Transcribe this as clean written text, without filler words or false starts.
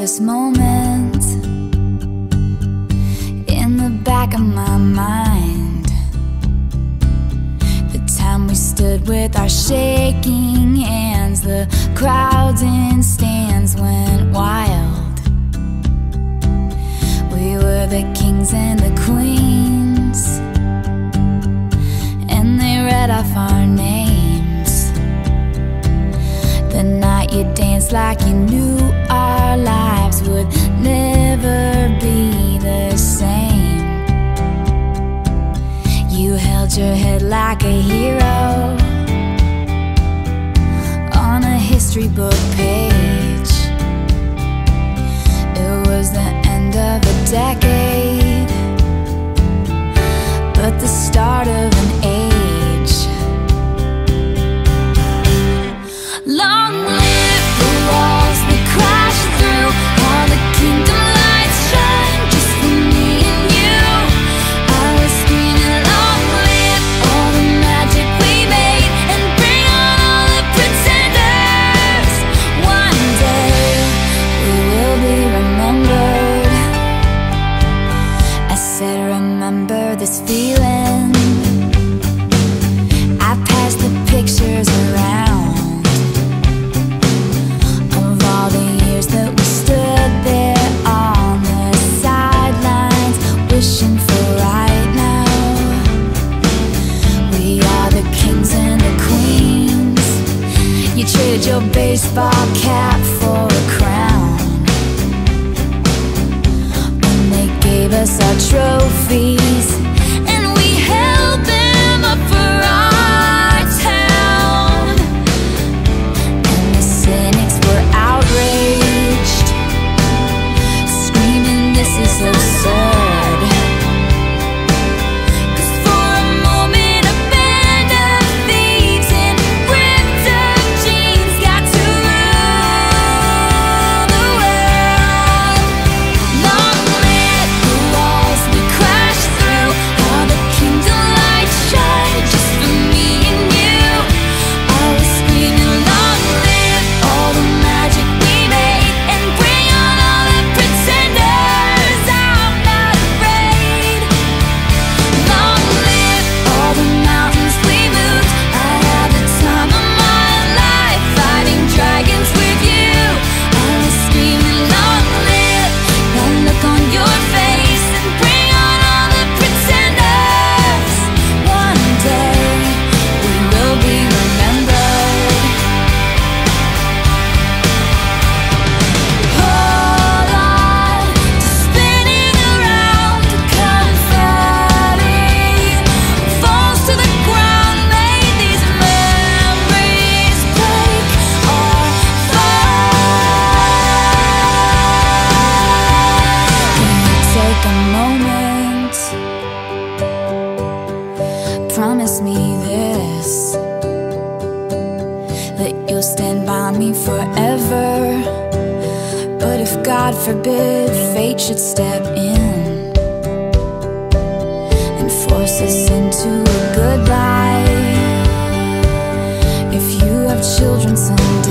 this moment in the back of my mind. The time we stood with our shaking hands, the crowds in stands went wild. We were the kings and the queens, and they read off our names. The night you danced like you knew our lives would never be the same. You held your head like a hero on a history book page. It was the end of a decade, but the start of an age. Long live the walls that crashed through, all the kingdom lights shine just for me and you. I was screaming, long live all the magic we made, and bring on all the pretenders. One day we will be remembered. I said, remember this feeling. I passed the pictures around of all the years that we stood there on the sidelines, wishing for right now. We are the kings and the queens. You traded your baseball cap for a crown when they gave us our trophies, and we held them up for our town. And the cynics were outraged, screaming, this is absurd. 'Cause for a moment a band of thieves in ripped up jeans got to rule the world. Long live the walls we crashed through, all the kingdom lights shine just for me and you. I was screaming, long live all the magic we made, and bring on all the pretenders. I'm not afraid. Long live all the mountains we moved. I had the time of my life fighting dragons with you. I was screaming, long live that look on your face, and bring on all the pretenders. One day we will be remembered. Hold on to spinning around, confetti falls to the ground. May these memories break or fall. Can you take a moment? Promise me this, that you'll stand by me forever. But if God forbid fate should step in and force us into a goodbye, if you have children someday,